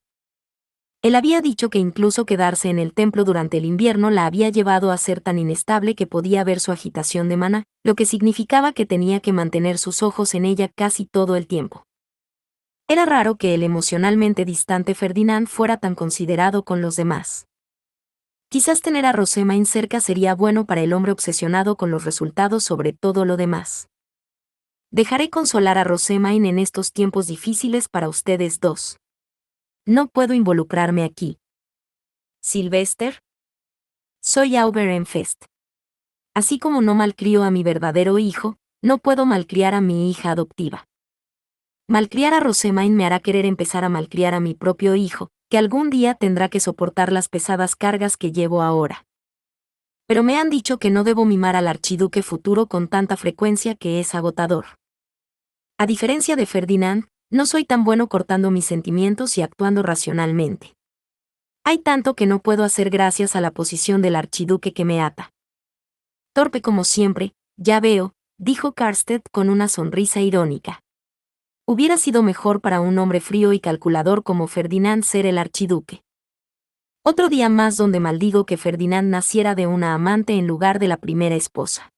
Él había dicho que incluso quedarse en el templo durante el invierno la había llevado a ser tan inestable que podía ver su agitación de maná, lo que significaba que tenía que mantener sus ojos en ella casi todo el tiempo. Era raro que el emocionalmente distante Ferdinand fuera tan considerado con los demás. Quizás tener a Rosemain cerca sería bueno para el hombre obsesionado con los resultados sobre todo lo demás. Dejaré consolar a Rosemain en estos tiempos difíciles para ustedes dos. No puedo involucrarme aquí. Sylvester. Soy Auberenfest. Así como no malcrio a mi verdadero hijo, no puedo malcriar a mi hija adoptiva. Malcriar a Rosemain me hará querer empezar a malcriar a mi propio hijo, que algún día tendrá que soportar las pesadas cargas que llevo ahora. Pero me han dicho que no debo mimar al archiduque futuro con tanta frecuencia que es agotador. A diferencia de Ferdinand, no soy tan bueno cortando mis sentimientos y actuando racionalmente. Hay tanto que no puedo hacer gracias a la posición del archiduque que me ata. Torpe como siempre, ya veo, dijo Karstedt con una sonrisa irónica. Hubiera sido mejor para un hombre frío y calculador como Ferdinand ser el archiduque. Otro día más donde maldigo que Ferdinand naciera de una amante en lugar de la primera esposa.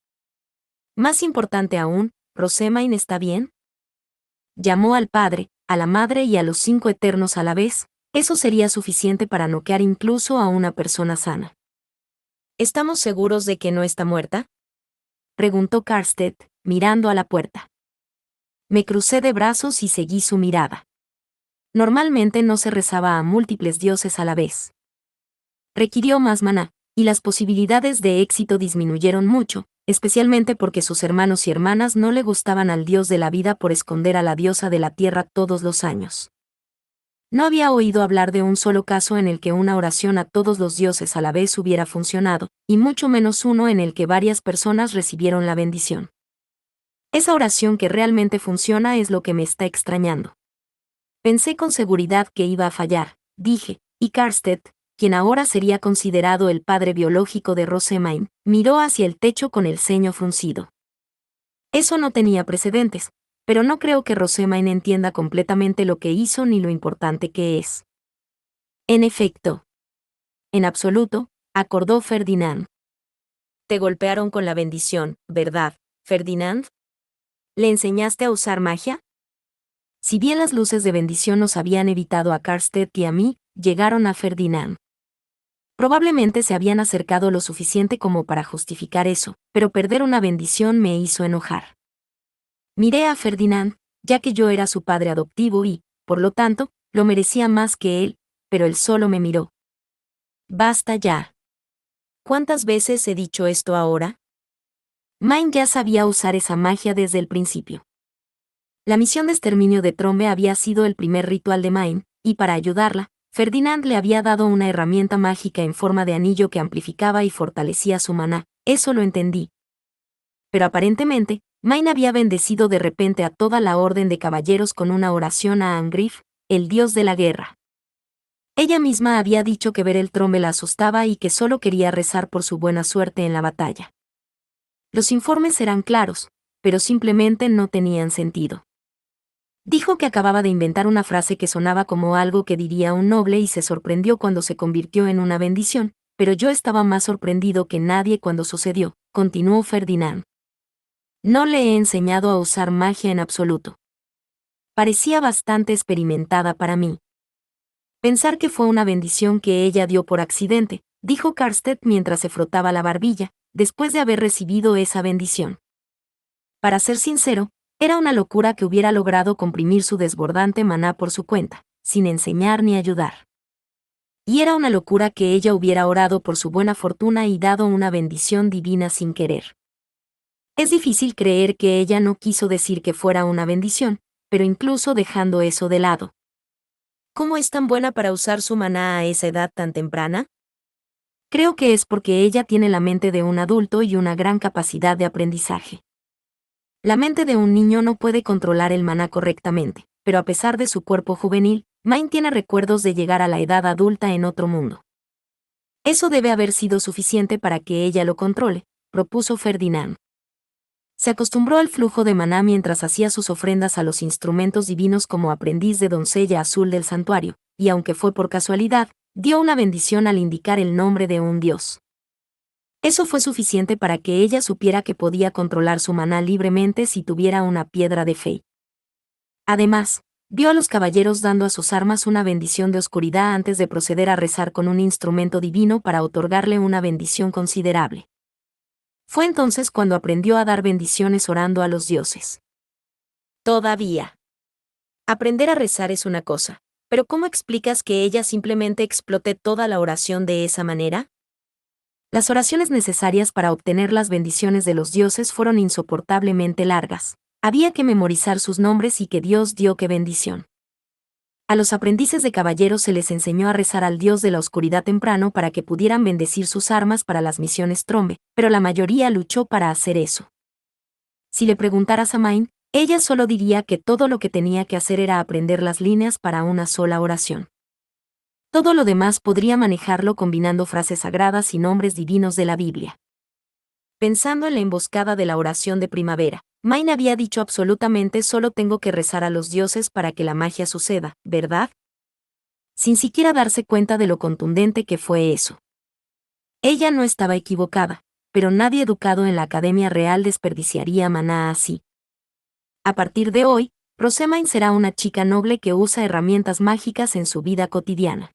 Más importante aún, ¿Rosemain está bien? Llamó al padre, a la madre y a los 5 eternos a la vez. Eso sería suficiente para noquear incluso a una persona sana. ¿Estamos seguros de que no está muerta?, preguntó Karstedt, mirando a la puerta. Me crucé de brazos y seguí su mirada. Normalmente no se rezaba a múltiples dioses a la vez. Requirió más maná, y las posibilidades de éxito disminuyeron mucho, especialmente porque sus hermanos y hermanas no le gustaban al dios de la vida por esconder a la diosa de la tierra todos los años. No había oído hablar de un solo caso en el que una oración a todos los dioses a la vez hubiera funcionado, y mucho menos uno en el que varias personas recibieron la bendición. Esa oración que realmente funciona es lo que me está extrañando. Pensé con seguridad que iba a fallar, dije, y Karstedt, quien ahora sería considerado el padre biológico de Rosemain, miró hacia el techo con el ceño fruncido. Eso no tenía precedentes, pero no creo que Rosemain entienda completamente lo que hizo ni lo importante que es. En efecto. En absoluto, acordó Ferdinand. Te golpearon con la bendición, ¿verdad, Ferdinand? ¿Le enseñaste a usar magia? Si bien las luces de bendición nos habían evitado a Karstedt y a mí, llegaron a Ferdinand. Probablemente se habían acercado lo suficiente como para justificar eso, pero perder una bendición me hizo enojar. Miré a Ferdinand, ya que yo era su padre adoptivo y, por lo tanto, lo merecía más que él, pero él solo me miró. Basta ya. ¿Cuántas veces he dicho esto ahora? Main ya sabía usar esa magia desde el principio. La misión de exterminio de Trombe había sido el primer ritual de Main, y para ayudarla, Ferdinand le había dado una herramienta mágica en forma de anillo que amplificaba y fortalecía su maná, eso lo entendí. Pero aparentemente, Main había bendecido de repente a toda la orden de caballeros con una oración a Angrif, el dios de la guerra. Ella misma había dicho que ver el Trombe la asustaba y que solo quería rezar por su buena suerte en la batalla. Los informes eran claros, pero simplemente no tenían sentido. Dijo que acababa de inventar una frase que sonaba como algo que diría un noble y se sorprendió cuando se convirtió en una bendición, pero yo estaba más sorprendido que nadie cuando sucedió, continuó Ferdinand. No le he enseñado a usar magia en absoluto. Parecía bastante experimentada para mí. Pensar que fue una bendición que ella dio por accidente, dijo Karstedt mientras se frotaba la barbilla, después de haber recibido esa bendición. Para ser sincero, era una locura que hubiera logrado comprimir su desbordante maná por su cuenta, sin enseñar ni ayudar. Y era una locura que ella hubiera orado por su buena fortuna y dado una bendición divina sin querer. Es difícil creer que ella no quiso decir que fuera una bendición, pero incluso dejando eso de lado. ¿Cómo es tan buena para usar su maná a esa edad tan temprana? Creo que es porque ella tiene la mente de un adulto y una gran capacidad de aprendizaje. La mente de un niño no puede controlar el maná correctamente, pero a pesar de su cuerpo juvenil, Main tiene recuerdos de llegar a la edad adulta en otro mundo. Eso debe haber sido suficiente para que ella lo controle, propuso Ferdinand. Se acostumbró al flujo de maná mientras hacía sus ofrendas a los instrumentos divinos como aprendiz de doncella azul del santuario, y aunque fue por casualidad, dio una bendición al indicar el nombre de un dios. Eso fue suficiente para que ella supiera que podía controlar su maná libremente si tuviera una piedra de fe. Además, Vio a los caballeros dando a sus armas una bendición de oscuridad antes de proceder a rezar con un instrumento divino para otorgarle una bendición considerable. Fue entonces cuando aprendió a dar bendiciones orando a los dioses. Todavía. Aprender a rezar es una cosa, pero ¿cómo explicas que ella simplemente explote toda la oración de esa manera? Las oraciones necesarias para obtener las bendiciones de los dioses fueron insoportablemente largas. Había que memorizar sus nombres y que Dios dio qué bendición. A los aprendices de caballeros se les enseñó a rezar al dios de la oscuridad temprano para que pudieran bendecir sus armas para las misiones Trombe, pero la mayoría luchó para hacer eso. Si le preguntaras a Main, ella solo diría que todo lo que tenía que hacer era aprender las líneas para una sola oración. Todo lo demás podría manejarlo combinando frases sagradas y nombres divinos de la Biblia. Pensando en la emboscada de la oración de primavera, Main había dicho absolutamente solo tengo que rezar a los dioses para que la magia suceda, ¿verdad? Sin siquiera darse cuenta de lo contundente que fue eso. Ella no estaba equivocada, pero nadie educado en la Academia Real desperdiciaría maná así. A partir de hoy, Rosemain será una chica noble que usa herramientas mágicas en su vida cotidiana.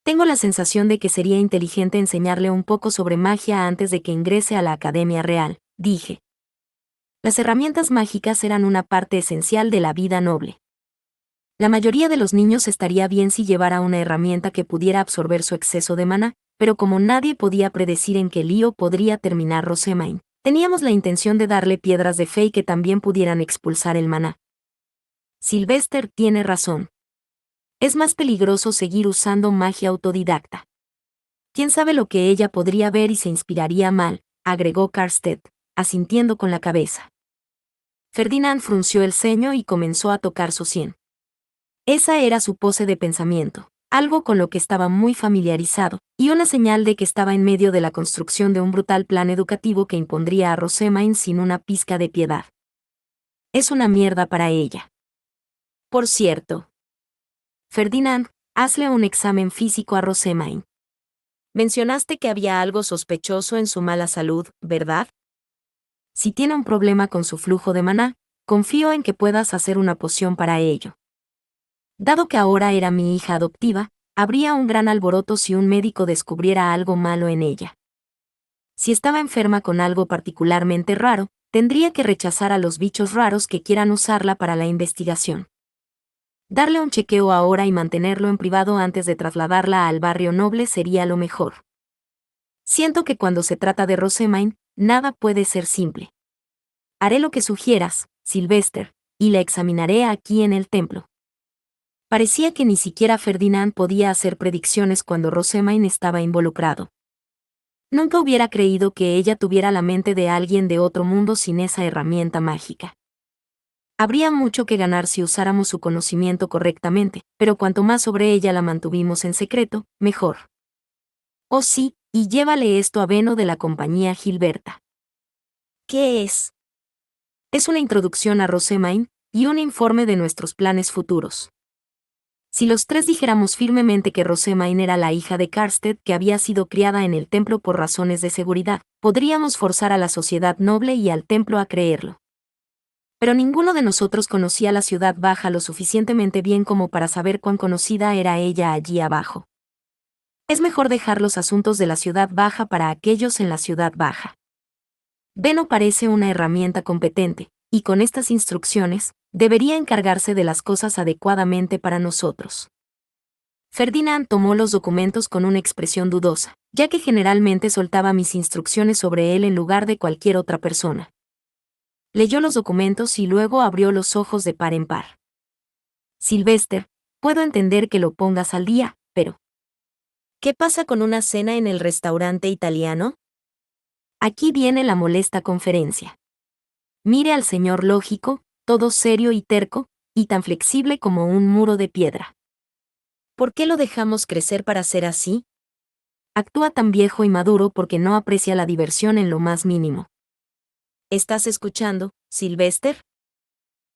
Tengo la sensación de que sería inteligente enseñarle un poco sobre magia antes de que ingrese a la Academia Real, dije. Las herramientas mágicas eran una parte esencial de la vida noble. La mayoría de los niños estaría bien si llevara una herramienta que pudiera absorber su exceso de maná, pero como nadie podía predecir en qué lío podría terminar Rosemain, teníamos la intención de darle piedras de fe y que también pudieran expulsar el maná. Sylvester tiene razón. Es más peligroso seguir usando magia autodidacta. ¿Quién sabe lo que ella podría ver y se inspiraría mal?, agregó Karstedt, asintiendo con la cabeza. Ferdinand frunció el ceño y comenzó a tocar su sien. Esa era su pose de pensamiento, algo con lo que estaba muy familiarizado, y una señal de que estaba en medio de la construcción de un brutal plan educativo que impondría a Rosemain sin una pizca de piedad. Es una mierda para ella. Por cierto. Ferdinand, hazle un examen físico a Rosemain. Mencionaste que había algo sospechoso en su mala salud, ¿verdad? Si tiene un problema con su flujo de maná, confío en que puedas hacer una poción para ello. Dado que ahora era mi hija adoptiva, habría un gran alboroto si un médico descubriera algo malo en ella. Si estaba enferma con algo particularmente raro, tendría que rechazar a los bichos raros que quieran usarla para la investigación. Darle un chequeo ahora y mantenerlo en privado antes de trasladarla al barrio noble sería lo mejor. Siento que cuando se trata de Rosemain, nada puede ser simple. Haré lo que sugieras, Sylvester, y la examinaré aquí en el templo. Parecía que ni siquiera Ferdinand podía hacer predicciones cuando Rosemain estaba involucrado. Nunca hubiera creído que ella tuviera la mente de alguien de otro mundo sin esa herramienta mágica. Habría mucho que ganar si usáramos su conocimiento correctamente, pero cuanto más sobre ella la mantuvimos en secreto, mejor. Oh sí, y llévale esto a Beno de la compañía Gilberta. ¿Qué es? Es una introducción a Rosemain y un informe de nuestros planes futuros. Si los tres dijéramos firmemente que Rosemain era la hija de Karstedt que había sido criada en el templo por razones de seguridad, podríamos forzar a la sociedad noble y al templo a creerlo. Pero ninguno de nosotros conocía la ciudad baja lo suficientemente bien como para saber cuán conocida era ella allí abajo. Es mejor dejar los asuntos de la ciudad baja para aquellos en la ciudad baja. Beno parece una herramienta competente, y con estas instrucciones, debería encargarse de las cosas adecuadamente para nosotros. Ferdinand tomó los documentos con una expresión dudosa, ya que generalmente soltaba mis instrucciones sobre él en lugar de cualquier otra persona. Leyó los documentos y luego abrió los ojos de par en par. Sylvester, puedo entender que lo pongas al día, pero ¿qué pasa con una cena en el restaurante italiano? Aquí viene la molesta conferencia. Mire al señor lógico, todo serio y terco, y tan flexible como un muro de piedra. ¿Por qué lo dejamos crecer para ser así? Actúa tan viejo y maduro porque no aprecia la diversión en lo más mínimo. ¿Estás escuchando, Sylvester?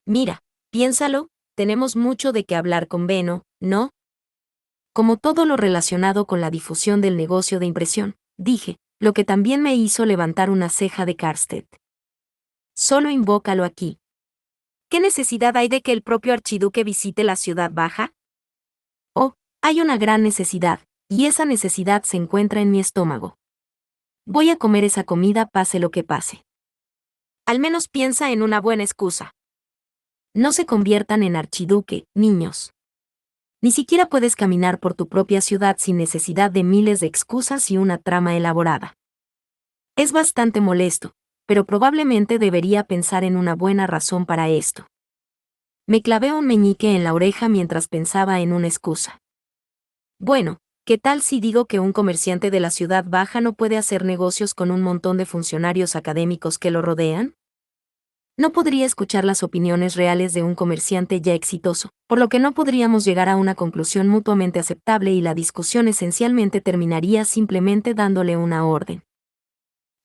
Mira, piénsalo, tenemos mucho de qué hablar con Beno, ¿no? Como todo lo relacionado con la difusión del negocio de impresión, dije, lo que también me hizo levantar una ceja de Karstedt. Solo invócalo aquí. ¿Qué necesidad hay de que el propio archiduque visite la ciudad baja? Oh, hay una gran necesidad, y esa necesidad se encuentra en mi estómago. Voy a comer esa comida pase lo que pase. Al menos piensa en una buena excusa. No se conviertan en archiduque, niños. Ni siquiera puedes caminar por tu propia ciudad sin necesidad de miles de excusas y una trama elaborada. Es bastante molesto, pero probablemente debería pensar en una buena razón para esto. Me clavé un meñique en la oreja mientras pensaba en una excusa. Bueno, ¿qué tal si digo que un comerciante de la ciudad baja no puede hacer negocios con un montón de funcionarios académicos que lo rodean? No podría escuchar las opiniones reales de un comerciante ya exitoso, por lo que no podríamos llegar a una conclusión mutuamente aceptable y la discusión esencialmente terminaría simplemente dándole una orden.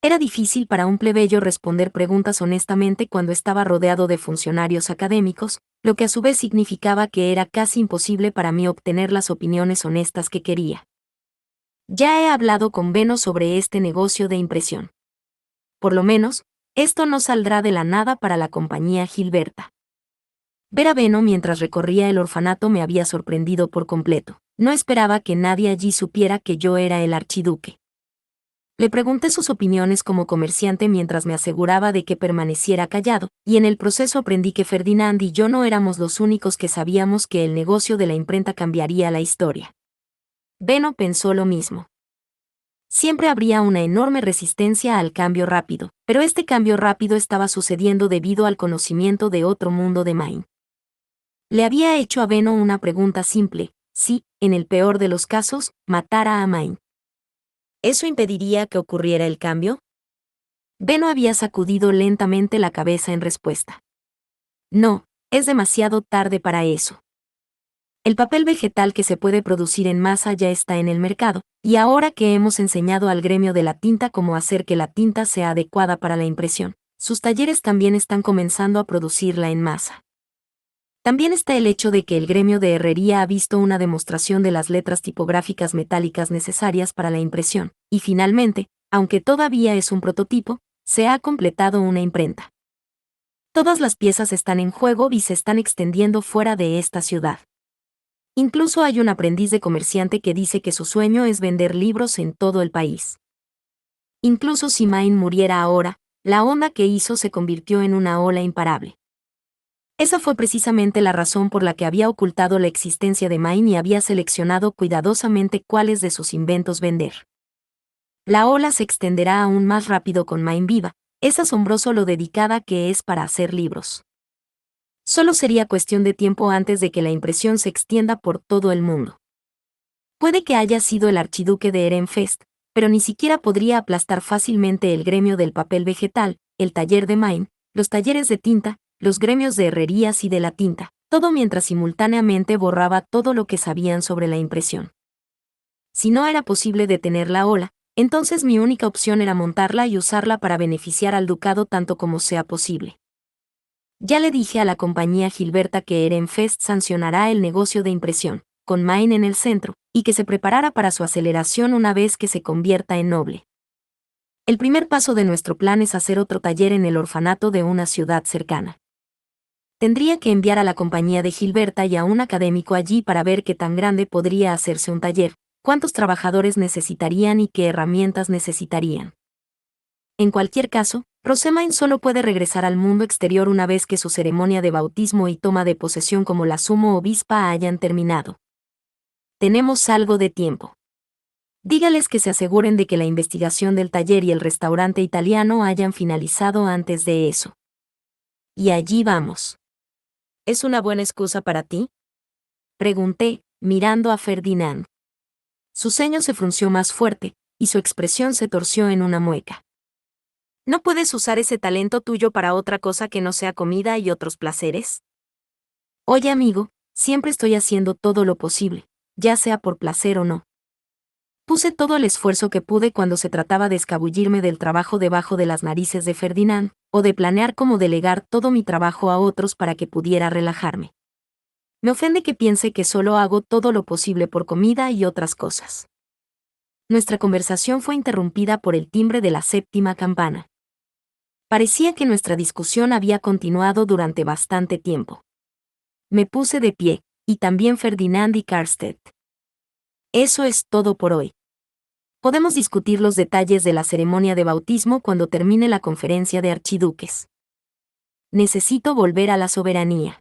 Era difícil para un plebeyo responder preguntas honestamente cuando estaba rodeado de funcionarios académicos, lo que a su vez significaba que era casi imposible para mí obtener las opiniones honestas que quería. Ya he hablado con Beno sobre este negocio de impresión. Por lo menos, esto no saldrá de la nada para la compañía Gilberta. Ver a Beno mientras recorría el orfanato me había sorprendido por completo. No esperaba que nadie allí supiera que yo era el archiduque. Le pregunté sus opiniones como comerciante mientras me aseguraba de que permaneciera callado, y en el proceso aprendí que Ferdinand y yo no éramos los únicos que sabíamos que el negocio de la imprenta cambiaría la historia. Beno pensó lo mismo. Siempre habría una enorme resistencia al cambio rápido, pero este cambio rápido estaba sucediendo debido al conocimiento de otro mundo de Maine. Le había hecho a Beno una pregunta simple: si, en el peor de los casos, matara a Maine, ¿eso impediría que ocurriera el cambio? Beno había sacudido lentamente la cabeza en respuesta. No, es demasiado tarde para eso. El papel vegetal que se puede producir en masa ya está en el mercado, y ahora que hemos enseñado al gremio de la tinta cómo hacer que la tinta sea adecuada para la impresión, sus talleres también están comenzando a producirla en masa. También está el hecho de que el gremio de herrería ha visto una demostración de las letras tipográficas metálicas necesarias para la impresión, y finalmente, aunque todavía es un prototipo, se ha completado una imprenta. Todas las piezas están en juego y se están extendiendo fuera de esta ciudad. Incluso hay un aprendiz de comerciante que dice que su sueño es vender libros en todo el país. Incluso si Maine muriera ahora, la onda que hizo se convirtió en una ola imparable. Esa fue precisamente la razón por la que había ocultado la existencia de Maine y había seleccionado cuidadosamente cuáles de sus inventos vender. La ola se extenderá aún más rápido con Maine viva, es asombroso lo dedicada que es para hacer libros. Solo sería cuestión de tiempo antes de que la impresión se extienda por todo el mundo. Puede que haya sido el archiduque de Ehrenfest, pero ni siquiera podría aplastar fácilmente el gremio del papel vegetal, el taller de Maine, los talleres de tinta, los gremios de herrerías y de la tinta, todo mientras simultáneamente borraba todo lo que sabían sobre la impresión. Si no era posible detener la ola, entonces mi única opción era montarla y usarla para beneficiar al ducado tanto como sea posible. Ya le dije a la compañía Gilberta que Ehrenfest sancionará el negocio de impresión, con Maine en el centro, y que se preparara para su aceleración una vez que se convierta en noble. El primer paso de nuestro plan es hacer otro taller en el orfanato de una ciudad cercana. Tendría que enviar a la compañía de Gilberta y a un académico allí para ver qué tan grande podría hacerse un taller, cuántos trabajadores necesitarían y qué herramientas necesitarían. En cualquier caso, Rosemaine solo puede regresar al mundo exterior una vez que su ceremonia de bautismo y toma de posesión como la sumo obispa hayan terminado. Tenemos algo de tiempo. Dígales que se aseguren de que la investigación del taller y el restaurante italiano hayan finalizado antes de eso. Y allí vamos. ¿Es una buena excusa para ti?, pregunté, mirando a Ferdinand. Su ceño se frunció más fuerte, y su expresión se torció en una mueca. ¿No puedes usar ese talento tuyo para otra cosa que no sea comida y otros placeres? Oye, amigo, siempre estoy haciendo todo lo posible, ya sea por placer o no. Puse todo el esfuerzo que pude cuando se trataba de escabullirme del trabajo debajo de las narices de Ferdinand, o de planear cómo delegar todo mi trabajo a otros para que pudiera relajarme. Me ofende que piense que solo hago todo lo posible por comida y otras cosas. Nuestra conversación fue interrumpida por el timbre de la séptima campana. Parecía que nuestra discusión había continuado durante bastante tiempo. Me puse de pie, y también Ferdinand y Karstedt. Eso es todo por hoy. Podemos discutir los detalles de la ceremonia de bautismo cuando termine la conferencia de archiduques. Necesito volver a la soberanía.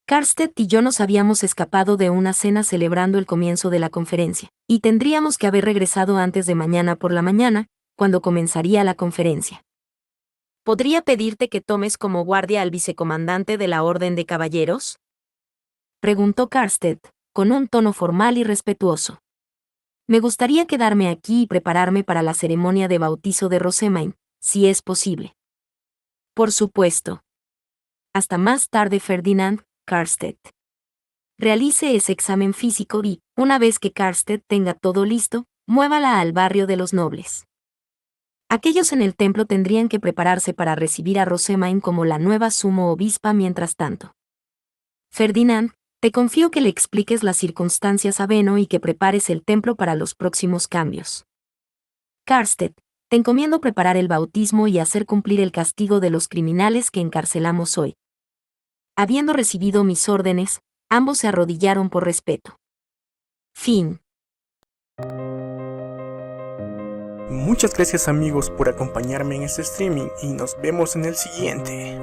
Karstedt y yo nos habíamos escapado de una cena celebrando el comienzo de la conferencia, y tendríamos que haber regresado antes de mañana por la mañana, cuando comenzaría la conferencia. ¿Podría pedirte que tomes como guardia al vicecomandante de la Orden de Caballeros?, preguntó Karstedt, con un tono formal y respetuoso. Me gustaría quedarme aquí y prepararme para la ceremonia de bautizo de Rosemain, si es posible. Por supuesto. Hasta más tarde, Ferdinand. Karstedt. Realice ese examen físico y, una vez que Karstedt tenga todo listo, muévala al barrio de los nobles. Aquellos en el templo tendrían que prepararse para recibir a Rosemain como la nueva sumo obispa mientras tanto. Ferdinand, te confío que le expliques las circunstancias a Benno y que prepares el templo para los próximos cambios. Karstedt, te encomiendo preparar el bautismo y hacer cumplir el castigo de los criminales que encarcelamos hoy. Habiendo recibido mis órdenes, ambos se arrodillaron por respeto. Fin. Muchas gracias amigos por acompañarme en este streaming y nos vemos en el siguiente.